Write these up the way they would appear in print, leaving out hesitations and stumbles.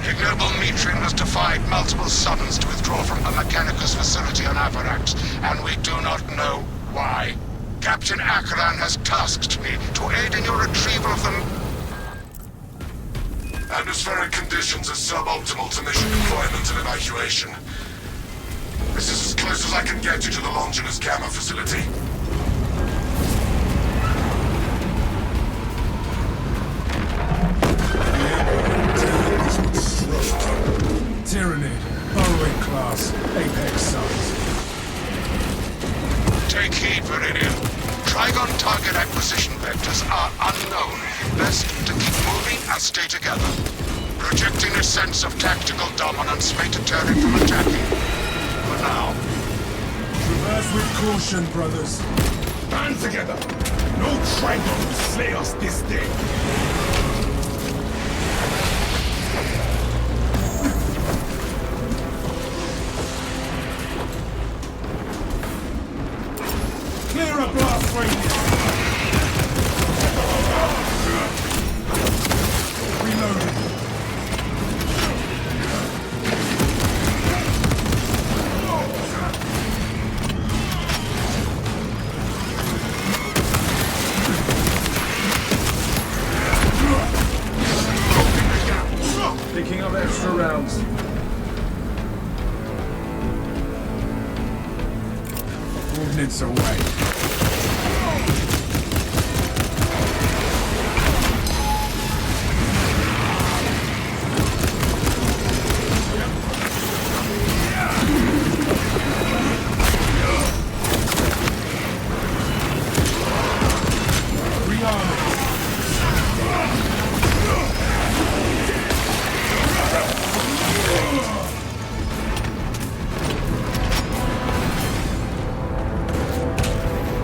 Ignoble Mitrin has defied multiple summons to withdraw from the Mechanicus facility on Avarax, and we do not know why. Captain Akran has tasked me to aid in your retrieval of them. Atmospheric conditions are suboptimal to mission deployment and evacuation. This is as close as I can get you to the Longinus Gamma facility. Tyrannid, burrowing class, apex size. Take heed, Viridian. Trigon target acquisition vectors are unknown. Best to keep moving and stay together. Projecting a sense of tactical dominance may deter it from attacking. For now. Traverse with caution, brothers. Band together! No Trigon will slay us this day! Clear a blast radius! Reloading. Picking up extra rounds. Ordnance away.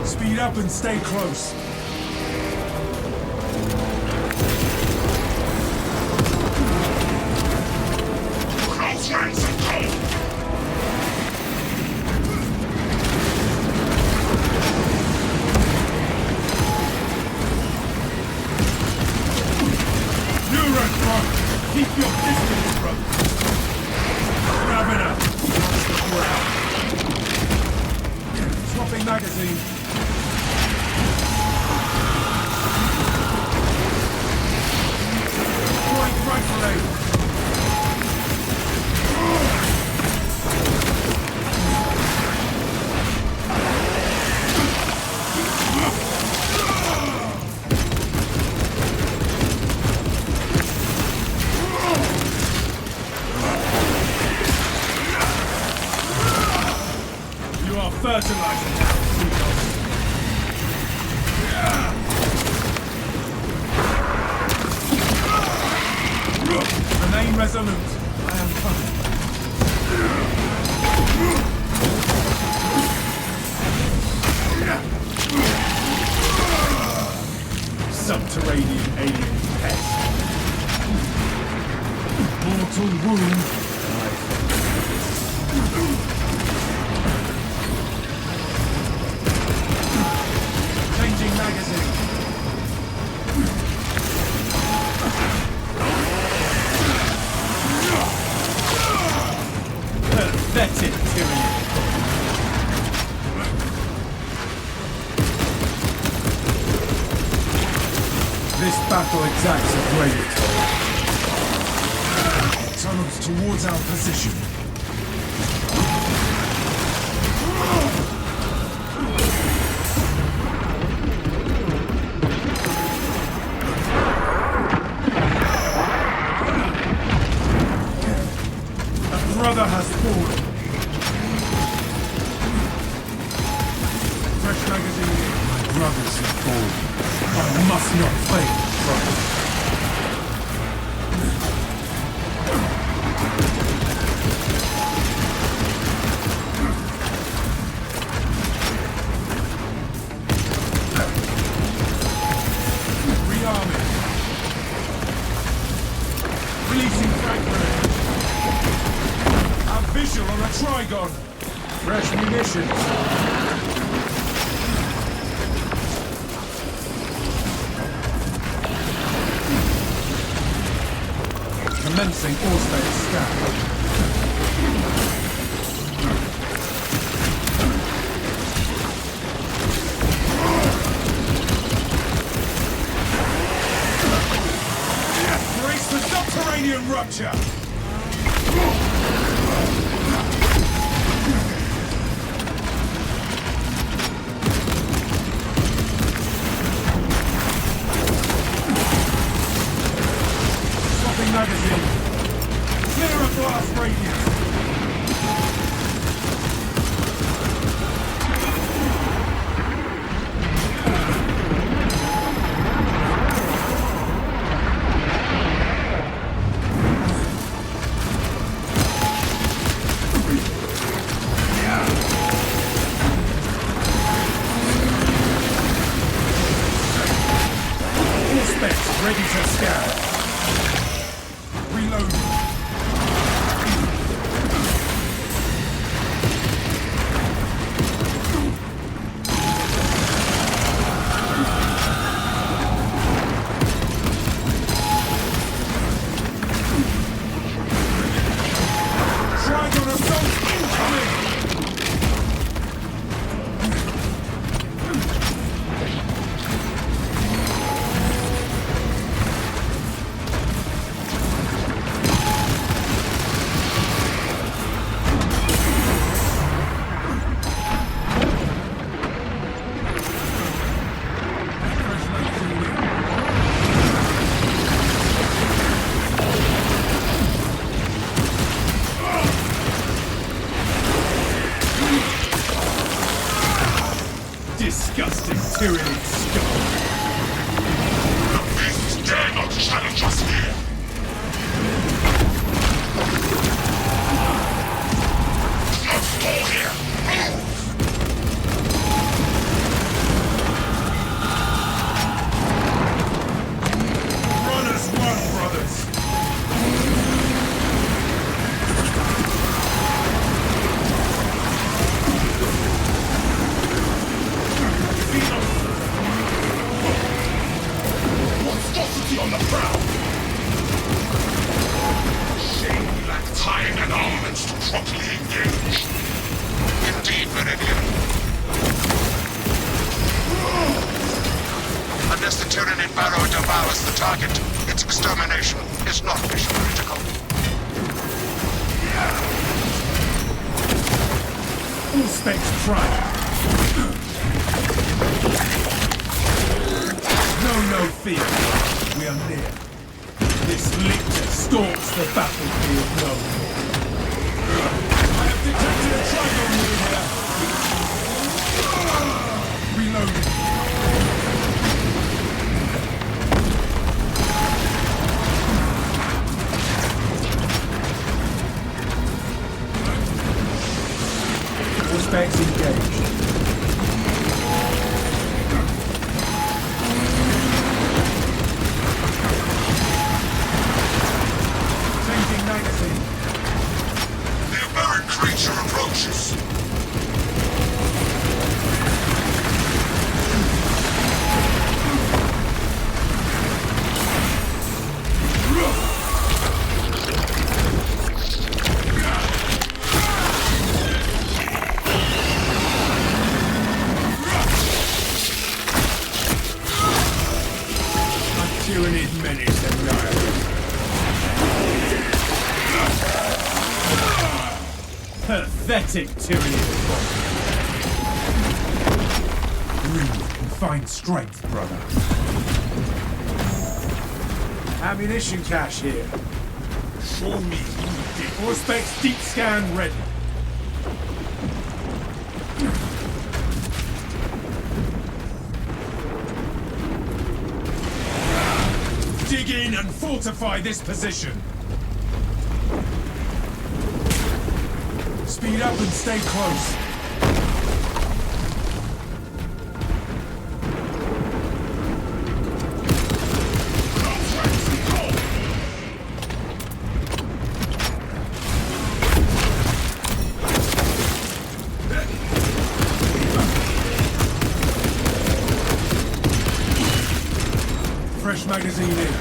Speed up and stay close. Close ranks and cold! Keep your distance, brother. Grab it up. Watch the ground. Swapping magazine. Deploying rifle aid. Fertilizer now, remain resolute. I am coming. Subterranean alien pest. Mortal wound. Changing magazine. Pathetic tyranny. This battle exacts a great toll. Tunnels towards our position. Brother has fallen. Fresh magazine. My brothers have fallen. I must not fail, brother. Rearming. Releasing fragment. Visual on a Trigon. Fresh munitions. Commencing Orsted scan. Brace for subterranean rupture! Swapping magazine. Clear a blast radius! All specs ready to scan. Reloading. Trigon assault incoming! Disgusting tyranny scum. The beasts dare not challenge us here! Not stall here! Move! Run as one, brothers! Monstrosity on the prowl! Shame we lack time and armaments to properly engage. Indeed, Meridian. Unless the Tyranid Barrow devours the target, its extermination is not mission critical. All specs tried. No fear. We are near. This lictor stalks the battlefield no more. I have detected a Trigon moving here! Reloading. All specs engaged. Changing magazine. The aberrant creature approaches. Tyranid menace annihilated. Pathetic Tyranid. Breathe and find strength, brother. Ammunition cache here. Show me who did. All specs deep scan ready. Dig in and fortify this position. Speed up and stay close. Fresh magazine in.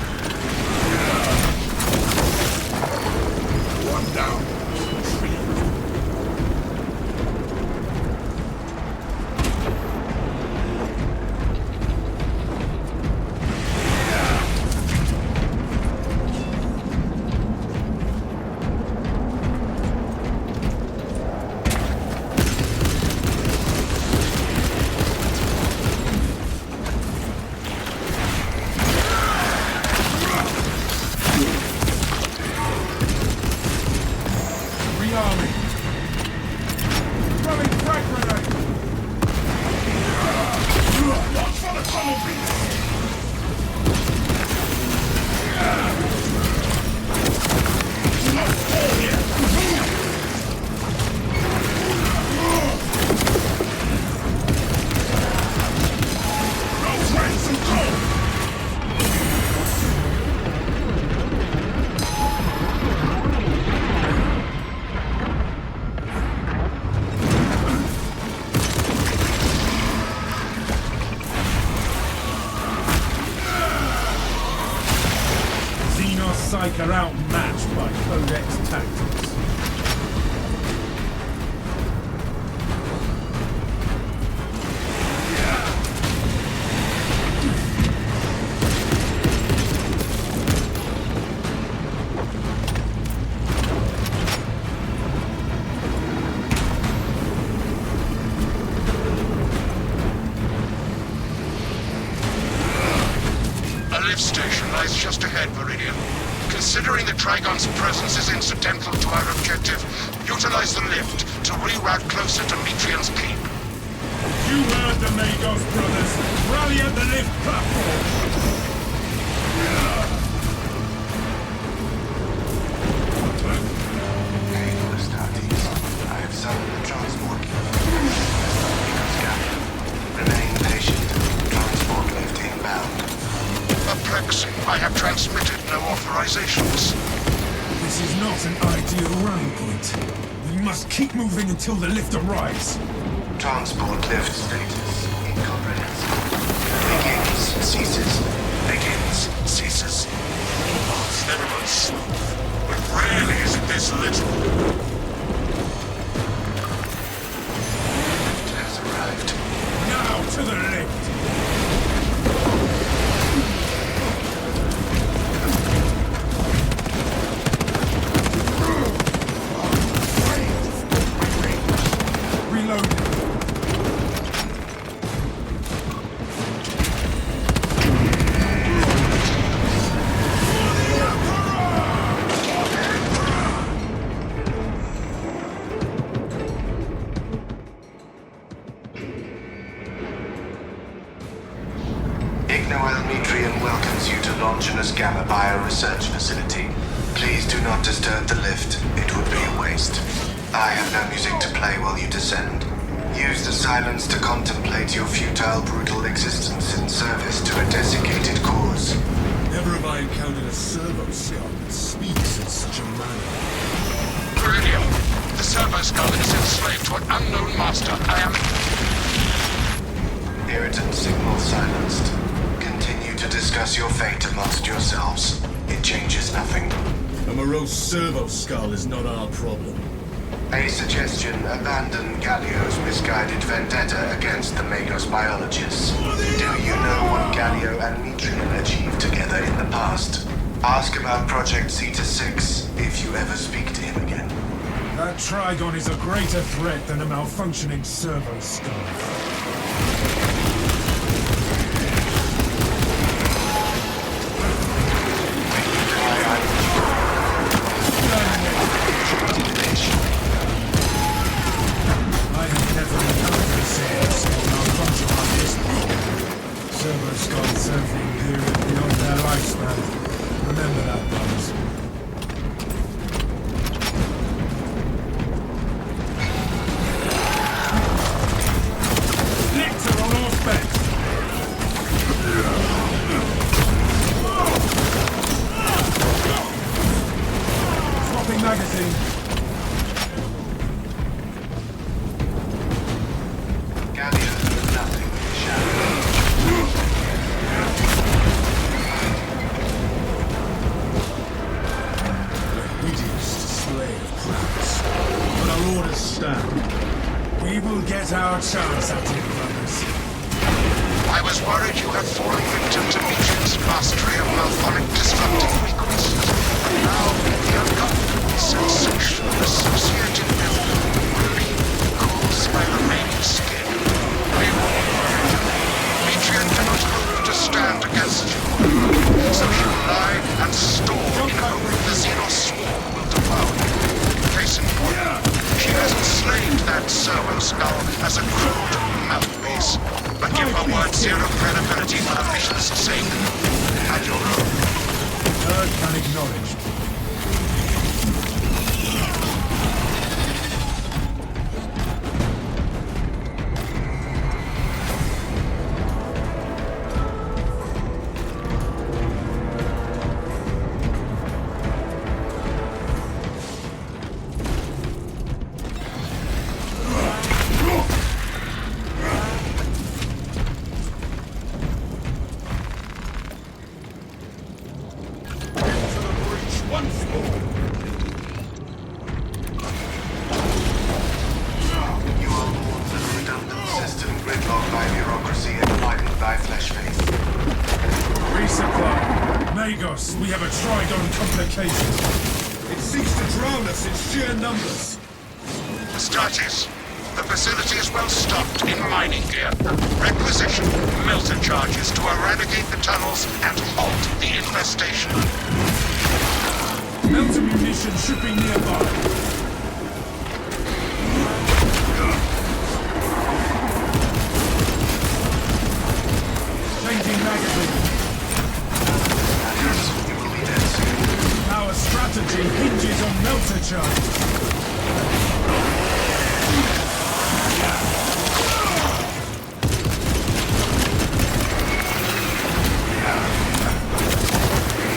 looks like are outmatched by Codex tactics. Just ahead, Viridian. Considering the Trigon's presence is incidental to our objective, utilize the lift to reroute closer to Metrian's keep. You heard the Magos brothers. Rally at the lift platform. I have summoned the transport lift. Remain patient. Transport lift inbound. Perplexing. I have transmitted no authorizations. This is not an ideal rally point. We must keep moving until the lift arrives. Transport lift status incomprehensible. Begins, ceases. Begins, ceases. It's never been smooth. But rarely is it this little. Lift has arrived. Now to the lift. Gamma Bio-Research Facility. Please do not disturb the lift. It would be a waste. I have no music to play while you descend. Use the silence to contemplate your futile, brutal existence in service to a desiccated cause. Never have I encountered a servo skull that speaks in such a manner. Viridian, the servo skull is enslaved to an unknown master. I am... Irritant signal silenced. Continue to discuss your fate amongst yourselves. It changes nothing. A morose servo skull is not our problem. A suggestion: abandon Gallio's misguided vendetta against the Magos biologists. Do you know what Gallio and Metrian achieved together in the past? Ask about Project Zeta 6 if you ever speak to him again. That Trigon is a greater threat than a malfunctioning servo skull. Servo skulls surfing here beyond their lifespan. Remember that, brothers. Lecter on horseback! Swapping magazine. Gallio knows nothing of the shadow. But our orders stand. We will get our chance at it, brothers. I was worried you had fallen victim to Metrian's mastery of malphonic disrupting requests. But now, the uncomfortable sensation associated with relief caused by remaining skin. We warn Viridian. Metrian cannot hope to stand against you. So she will lie and store in hope the Xenos swarm will devour you. Case in point, she has enslaved that servo skull as a crude mouthpiece. But give her word zero credibility for the mission's sake. And your own. You are lords of a redundant system gridlocked by bureaucracy and blackened by flesh face. Resupply. Magos, we have a Trigon complication. It seeks to drown us in sheer numbers. Strategies. The facility is well stocked in mining gear. Requisition melter charges to eradicate the tunnels and halt the infestation. Melter munitions should be nearby. Changing magazine. You will be dead soon. Our strategy hinges on melter charges.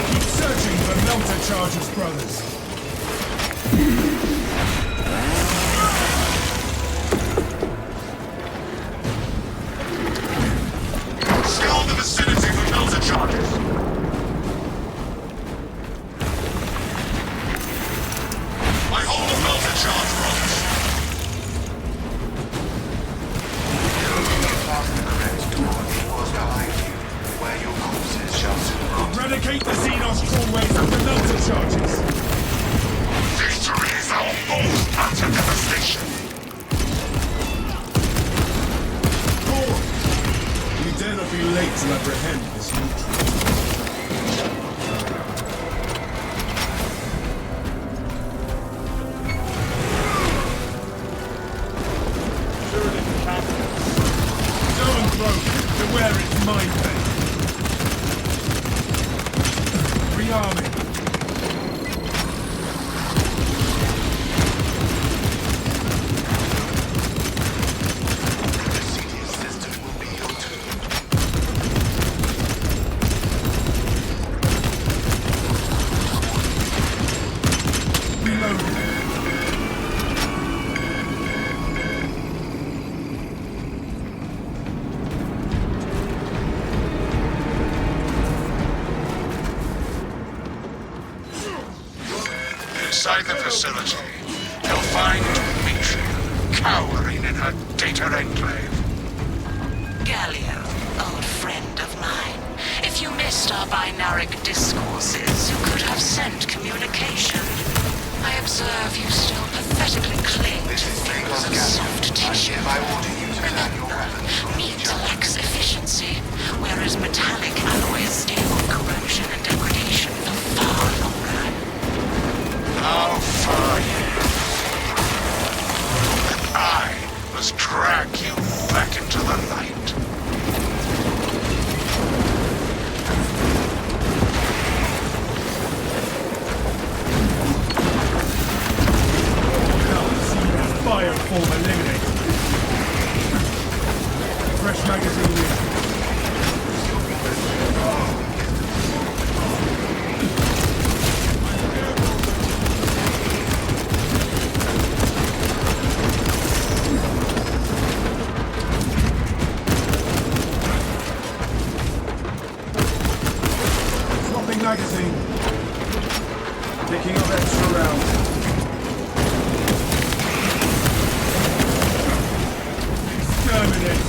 Keep searching for melter charges, brothers. Scour the vicinity for melter charges. I hold a melter charge, brothers. Past the correct door, it was behind you, where your corpses shall soon rot. Eradicate the Xenos crawlways of the melter charges. Victory is our most utter devastation. We dare not be late to apprehend this neutral. Beware its mind bend. Rearming. The CDS system will be your tomb. Reloading. Inside the facility, you'll find Mitchell cowering in her data enclave. Galio, old friend of mine. If you missed our binaric discourses, you could have sent communication. I observe you still pathetically cling This to is things Magos of Galio. soft I tissue. hereby order you to plan your weapons for Meat each other. lacks efficiency, whereas metallic alloys stay on corrosion and degradation for far longer. How far yet? I must drag you back into the light. Fire form eliminated. Fresh magazine in. Swapping magazine. Picking up extra rounds. Exterminate.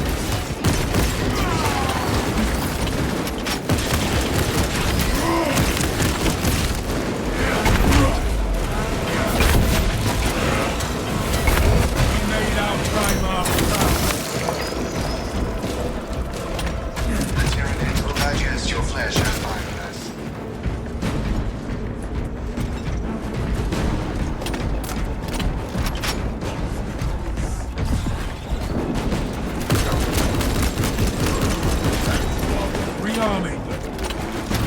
We made our time after that. The Tyranid will digest your flesh and biomass. Rearming.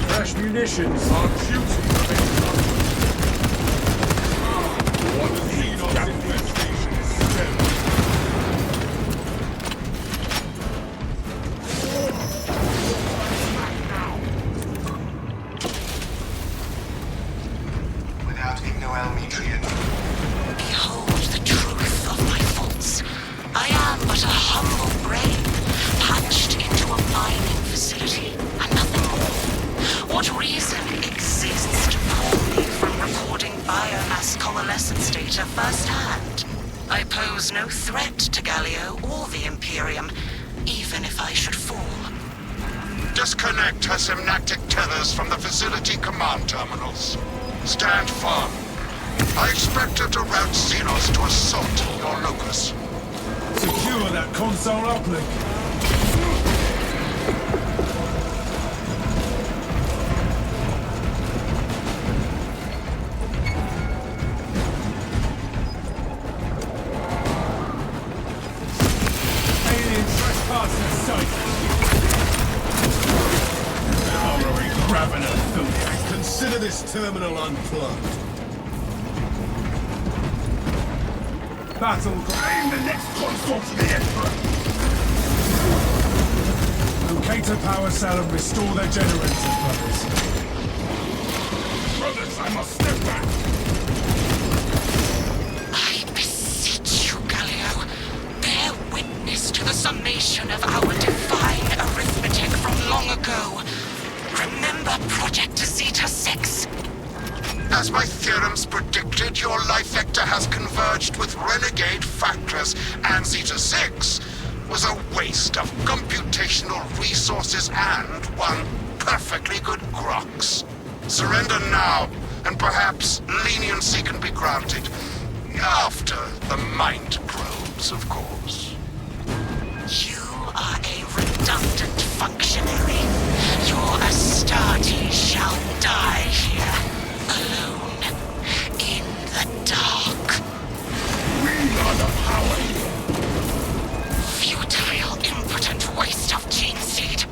Fresh munitions. Our duty remains us. What Xenos infestation is stemmed. Without Ignoelmetrian, Behold the truth of my faults. I am but a humble brain, punched into a mining facility, and nothing more. What reason exists to pull me from recording this data firsthand. I pose no threat to Galio or the Imperium, even if I should fall. Disconnect her synaptic tethers from the facility command terminals. Stand firm. I expect her to route Xenos to assault your locus. Secure that console uplink. Alien trespassing site. Horroring Gravener filth. Consider this terminal unplugged. Battle. Aim the next console to the Emperor! Locate a power cell and restore their generator, brothers. Brothers, I must step back! I beseech you, Galio, bear witness to the summation of our divine arithmetic from long ago. Remember Project Zeta 6? As my theorems predicted, your life vector has converged with renegade factors, and Zeta 6 was a waste of computational resources and one perfectly good Grox. Surrender now, and perhaps leniency can be granted. After the mind probes, of course. You are a redundant functionary. Your Astarte shall die here, alone, in the dark. We are the power here! Futile, impotent waste of gene seed.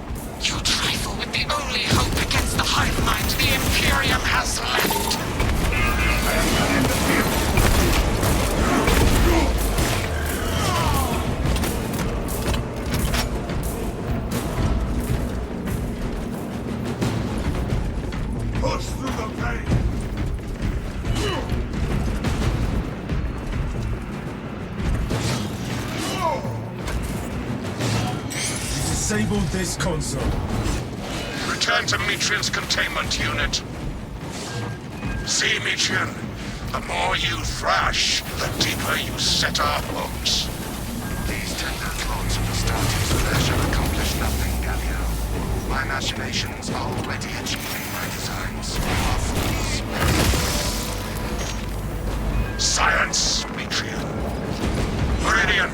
You trifle with the only hope against the hive mind the Imperium has left. Push through the pain! Disabled this console. Return to Metrian's containment unit. See, Metrian, the more you thrash, the deeper you set our hopes. These tender thoughts of Astarte's flesh have accomplished nothing, Galio. My machinations are already achieving my designs. You are fools. Science, Metrian. Meridian,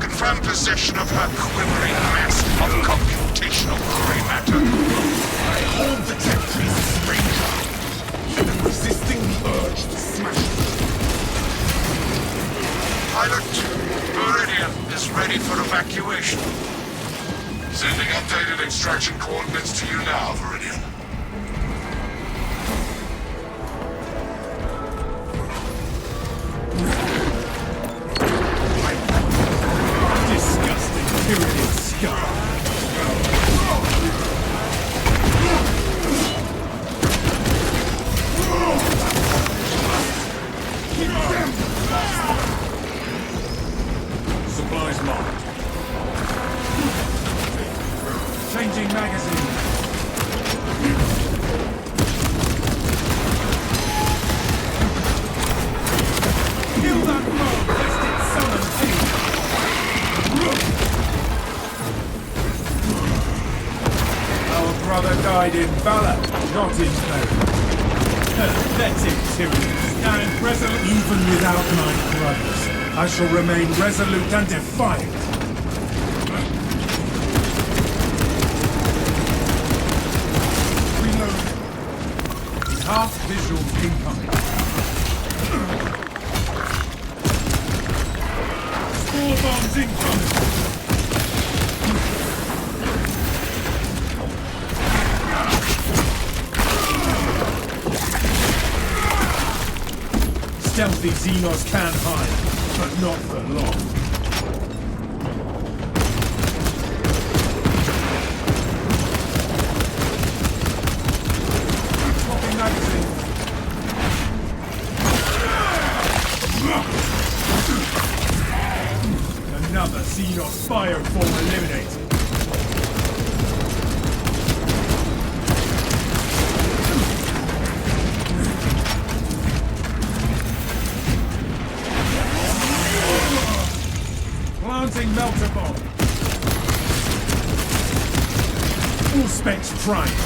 confirm possession of her quivering mass of computational gray matter. I hold the Temptress stranger, and am resisting the urge to smash it. Pilot, Meridian is ready for evacuation. Sending updated extraction coordinates to you now, Viridian. Disgusting pyramid scum. Supplies marked. Changing magazine. Kill that mob, lest it summon thee. Our brother died in valor, not in peril. Pathetic tyranny. And resolute, even without my brothers, I shall remain resolute and defiant. Reload. Half visual incoming. Spore bombs incoming. Stealthy Xenos can hide, but not for long. Swapping magazine. Another Xenos bioform eliminated. Melter bomb. All specs prime.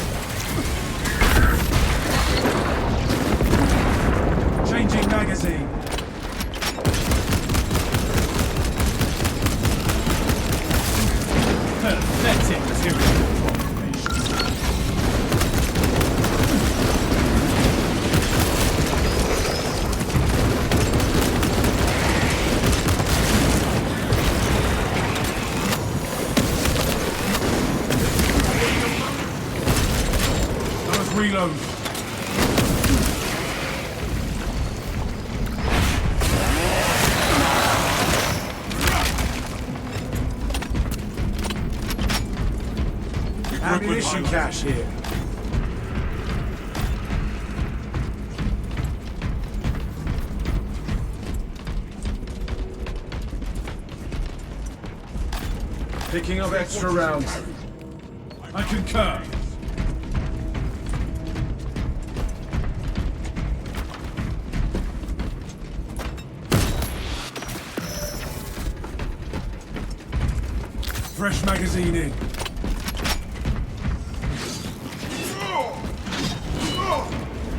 Changing magazine. Pathetic material formation. Reload. Ammunition cache here. Picking up extra rounds. I concur. Fresh magazine in.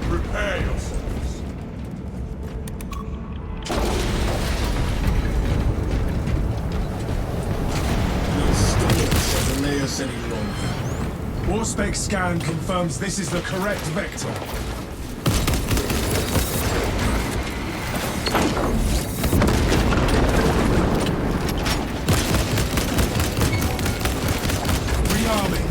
Prepare yourselves. No storm shall delay us any longer. Warspec scan confirms this is the correct vector. Rearming.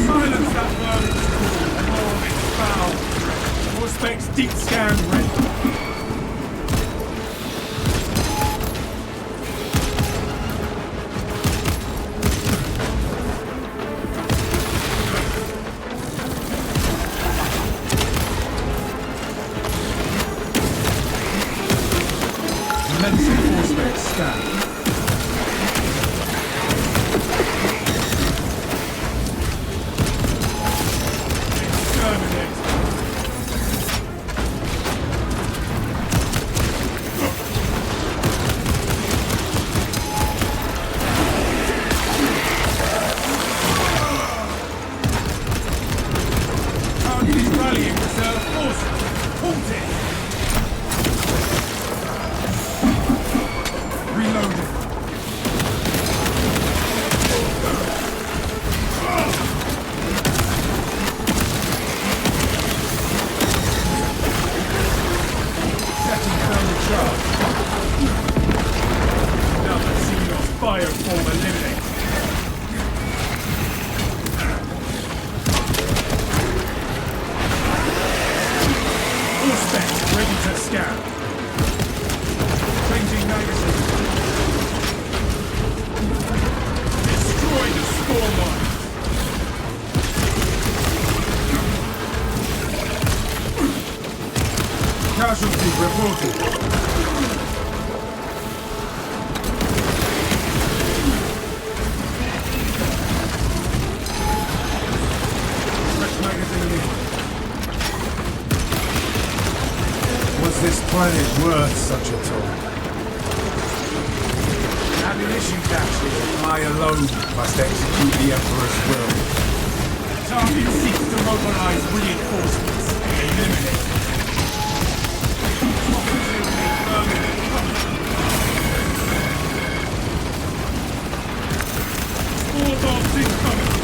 Silence that bird! Oh, it's foul! Warspec's deep scan ready. Commencing Warspec scan. Rallying reserve forces! Halted! Reloading. Setting thermal charge. Now let's see your fireform eliminate. Ready to scan. Changing magazine. Destroy the spawn line. Casualty reported. Fresh magazine in. Was this planet worth such a toll? Ammunition cache here. I alone must execute the Emperor's will. Target seeks to mobilize reinforcements. Eliminate. Spore bombs incoming.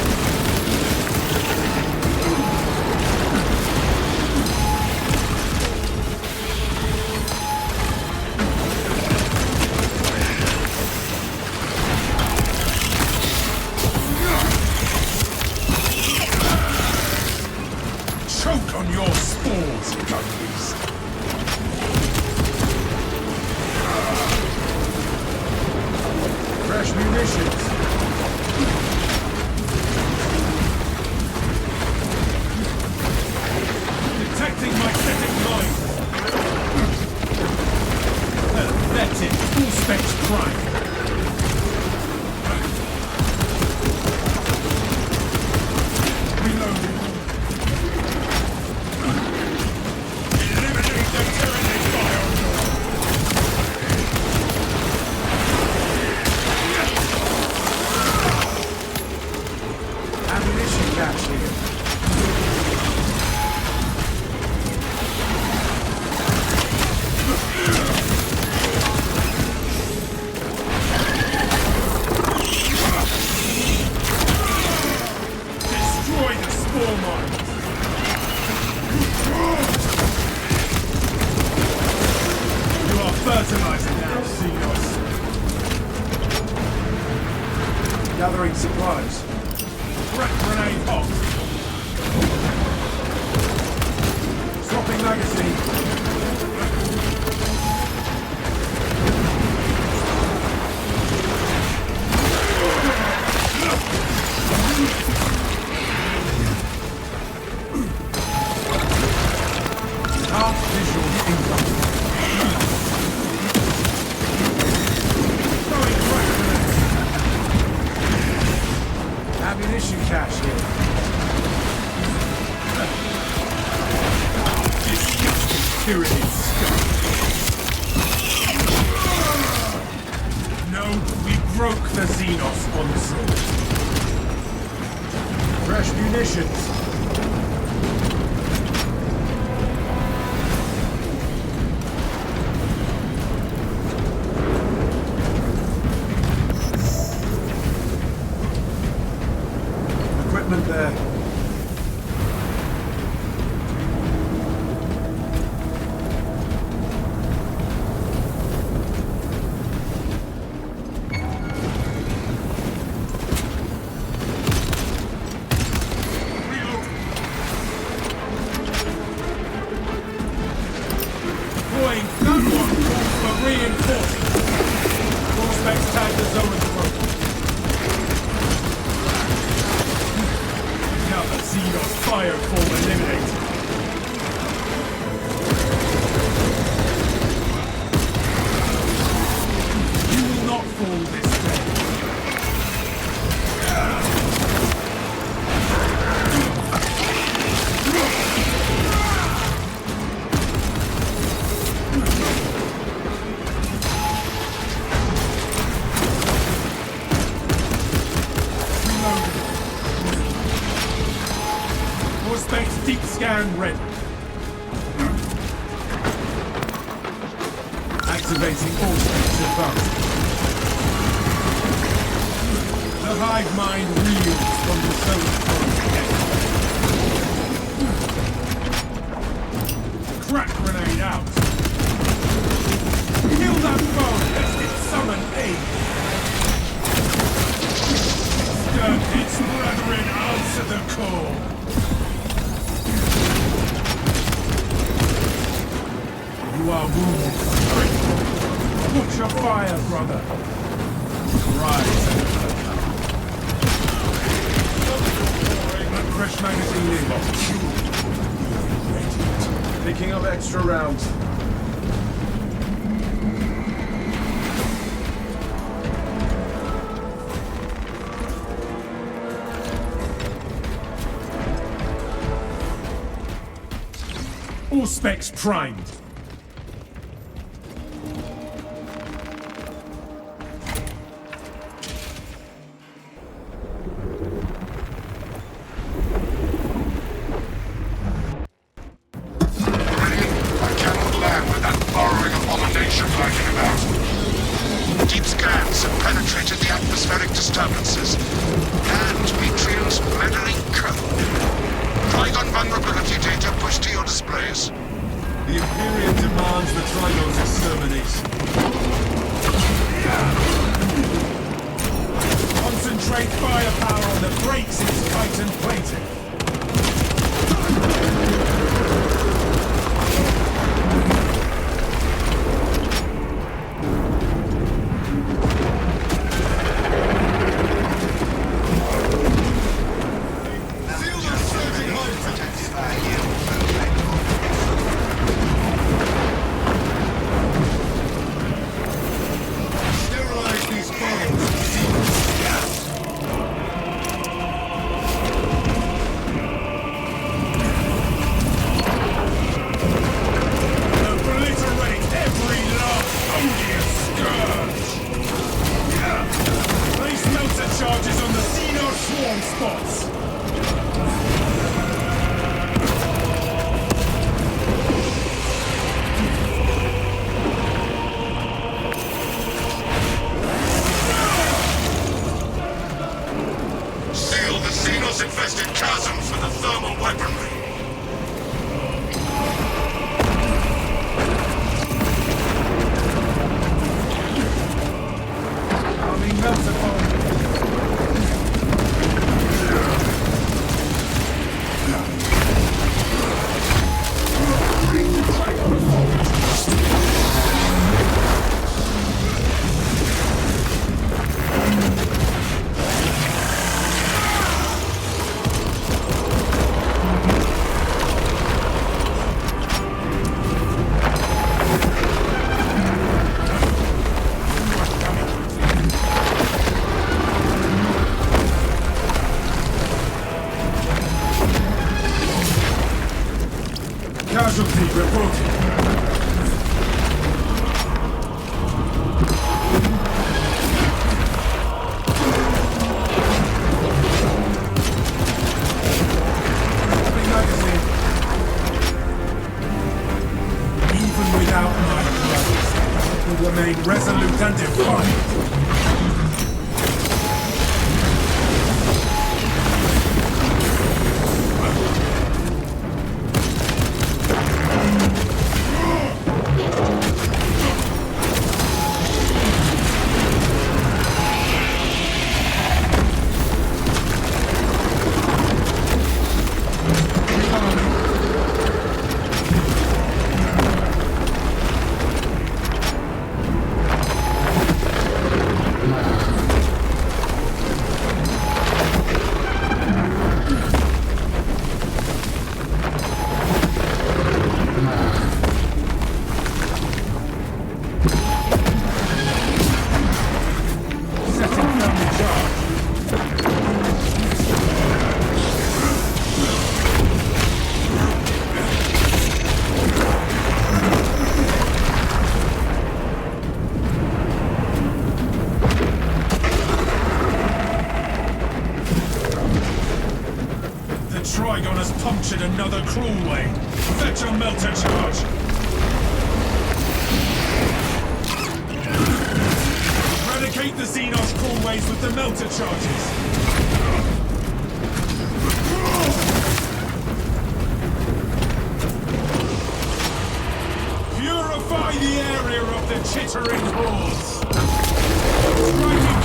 Choke on your spores, gun beast! Fresh munitions! Detecting my setting mine! Pathetic! Full specs prime! Reloading! Gathering supplies. Crack grenade hot. Swapping magazine. Half visual incoming. Throwing crack grenades. Ammunition cache here. Disgusting pyramid scum. No, we broke the Xenos onslaught. Fresh munitions. Equipment there. Deploying that one for reinforcing. Prospects tag the zone throat. Another Xenos fire form eliminated. You will not fall this day. Prospects deep scan ready. Activating all space advance. The hive mind reels from the solar forest. Crack grenade out. Kill that foe lest it summon aid. Sturm its brethren answer the call. You are wounded. Watch your fire, brother. Rise and overcome. Fresh magazine in. Picking up extra rounds. All specs primed. Deep scans have penetrated the atmospheric disturbances, and Metrium's meddling code. Trigon vulnerability data pushed to your displays. The Imperium demands the Trigon's extermination. Concentrate firepower on the brakes in Titan plating. Charges on the Xenos swarm spots! Seal the Xenos-infested chasms with the thermal weaponry. Arming melter bomb. Reporting. Magazine. Even without my brothers, I will remain resolute and defiant. Setting family charge. The Trigon has punctured another crawlway. Fetch a melter charge. Eradicate the Xenos crawlways with the melter charges. Purify the area of the chittering hordes. Striking